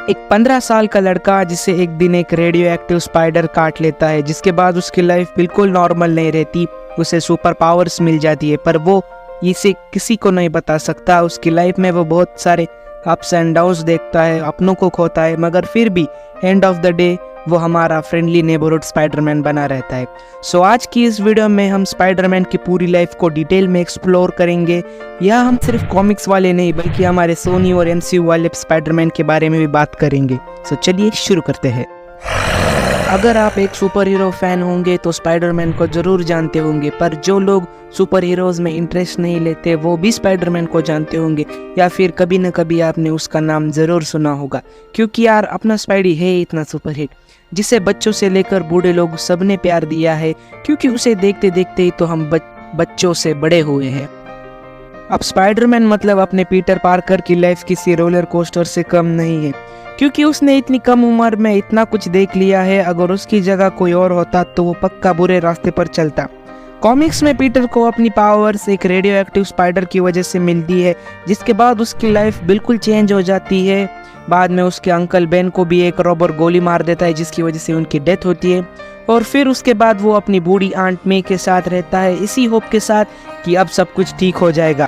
एक 15 साल का लड़का जिसे एक दिन एक रेडियो एक्टिव स्पाइडर काट लेता है, जिसके बाद उसकी लाइफ बिल्कुल नॉर्मल नहीं रहती। उसे सुपर पावर्स मिल जाती है, पर वो इसे किसी को नहीं बता सकता। उसकी लाइफ में वो बहुत सारे अप्स एंड डाउन्स देखता है, अपनों को खोता है, मगर फिर भी एंड ऑफ द डे वो हमारा फ्रेंडली नेबरहुड स्पाइडरमैन बना रहता है। सो आज की इस वीडियो में हम स्पाइडरमैन की पूरी लाइफ को डिटेल में एक्सप्लोर करेंगे। या हम सिर्फ कॉमिक्स वाले नहीं बल्कि हमारे सोनी और एमसीयू वाले स्पाइडरमैन के बारे में भी बात करेंगे। सो चलिए शुरू करते हैं। अगर आप एक सुपर हीरो फैन होंगे तो स्पाइडरमैन को जरूर जानते होंगे, पर जो लोग सुपर हीरोज में इंटरेस्ट नहीं लेते वो भी स्पाइडरमैन को जानते होंगे, या फिर कभी न कभी आपने उसका नाम जरूर सुना होगा। क्योंकि यार अपना स्पाइडी है इतना सुपरहिट जिसे बच्चों से लेकर बूढ़े लोग सबने प्यार दिया है, क्योंकि उसे देखते देखते ही तो हम बच्चों से बड़े हुए हैं। अब स्पाइडरमैन मतलब अपने पीटर पार्कर की लाइफ किसी रोलर कोस्टर से कम नहीं है, क्योंकि उसने इतनी कम उम्र में इतना कुछ देख लिया है। अगर उसकी जगह कोई और होता तो वो पक्का बुरे रास्ते पर चलता। कॉमिक्स में पीटर को अपनी पावर्स एक रेडियो एक्टिव स्पाइडर की वजह से मिलती है, जिसके बाद उसकी लाइफ बिल्कुल चेंज हो जाती है। बाद में उसके अंकल बेन को भी एक रॉबर गोली मार देता है, जिसकी वजह से उनकी डेथ होती है। और फिर उसके बाद वो अपनी बूढ़ी आंट मे के साथ रहता है, इसी होप के साथ कि अब सब कुछ ठीक हो जाएगा।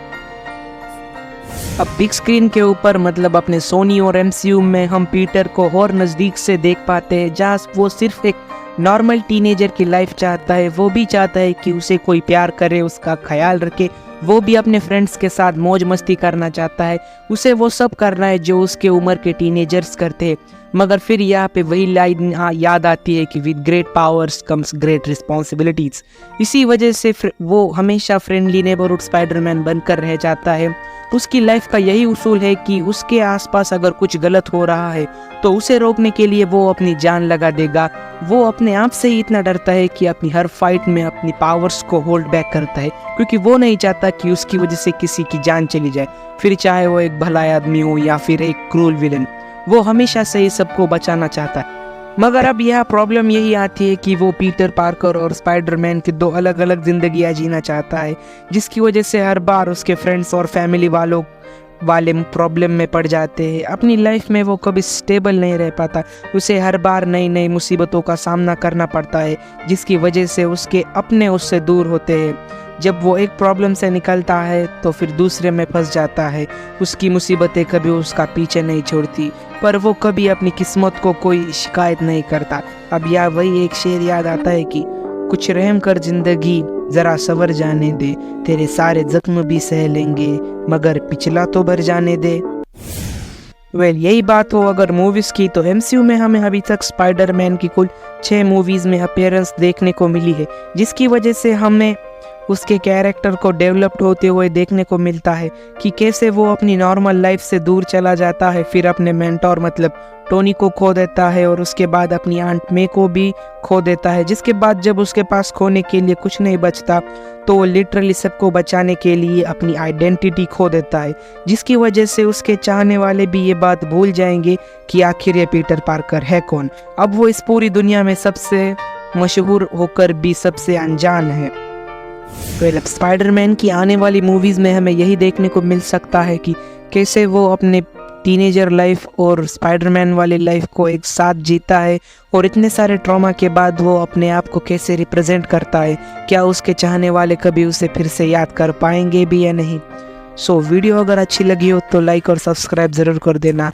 अब बिग स्क्रीन के ऊपर मतलब अपने सोनी और एमसीयू में हम पीटर को और नज़दीक से देख पाते हैं, जहाँ वो सिर्फ एक नॉर्मल टीनेजर की लाइफ चाहता है। वो भी चाहता है कि उसे कोई प्यार करे, उसका ख्याल रखे। वो भी अपने फ्रेंड्स के साथ मौज मस्ती करना चाहता है। उसे वो सब करना है जो उसके उम्र के टीनेजर्स करते हैं। मगर फिर यहाँ पे वही लाइन याद आती है कि with great powers comes great responsibilities. इसी वजह से वो हमेशा फ्रेंडली नेबरहुड स्पाइडरमैन बनकर रह जाता है। उसकी लाइफ का यही उसूल है कि उसके आसपास अगर कुछ गलत हो रहा है तो उसे रोकने के लिए वो अपनी जान लगा देगा। वो अपने आप से ही इतना डरता है कि अपनी हर फाइट में अपनी पावर्स को होल्ड बैक करता है, क्योंकि वो नहीं चाहता कि उसकी वजह से किसी की जान चली जाए, फिर चाहे वो एक भला आदमी हो या फिर एक क्रूल विलन। वो हमेशा से ही सबको बचाना चाहता है। मगर अब यह प्रॉब्लम यही आती है कि वो पीटर पार्कर और स्पाइडरमैन की दो अलग अलग जिंदगियां जीना चाहता है, जिसकी वजह से हर बार उसके फ्रेंड्स और फैमिली वाले प्रॉब्लम में पड़ जाते हैं। अपनी लाइफ में वो कभी स्टेबल नहीं रह पाता। उसे हर बार नई नई मुसीबतों का सामना करना पड़ता है, जिसकी वजह से उसके अपने उससे दूर होते हैं। जब वो एक प्रॉब्लम से निकलता है तो फिर दूसरे में फंस जाता है। उसकी मुसीबतें कभी उसका पीछे नहीं छोड़ती, पर वो कभी अपनी किस्मत को कोई शिकायत नहीं करता। अब यह वही एक शेर याद आता है कि कुछ रहम कर जिंदगी जरा सवर जाने दे, तेरे सारे जख्म भी सह लेंगे मगर पिछला तो भर जाने दे। यही बात हो अगर मूवीज की, तो एमसीयू में हमें अभी तक स्पाइडरमैन की कुल 6 मूवीज में अपीयरेंस देखने को मिली है, जिसकी वजह से हमें उसके कैरेक्टर को डेवलप्ड होते हुए देखने को मिलता है कि कैसे वो अपनी नॉर्मल लाइफ से दूर चला जाता है, फिर अपने मेंटोर मतलब टोनी को खो देता है, और उसके बाद अपनी आंट मे को भी खो देता है। जिसके बाद जब उसके पास खोने के लिए कुछ नहीं बचता तो वो लिटरली सबको बचाने के लिए अपनी आइडेंटिटी खो देता है, जिसकी वजह से उसके चाहने वाले भी ये बात भूल जाएंगे कि आखिर ये पीटर पार्कर है कौन। अब वो इस पूरी दुनिया में सबसे मशहूर होकर भी सबसे अनजान है। तो स्पाइडरमैन की आने वाली मूवीज़ में हमें यही देखने को मिल सकता है कि कैसे वो अपने टीनेजर लाइफ और स्पाइडरमैन वाली लाइफ को एक साथ जीता है, और इतने सारे ट्रॉमा के बाद वो अपने आप को कैसे रिप्रेजेंट करता है। क्या उसके चाहने वाले कभी उसे फिर से याद कर पाएंगे भी या नहीं। सो वीडियो अगर अच्छी लगी हो तो लाइक और सब्सक्राइब ज़रूर कर देना।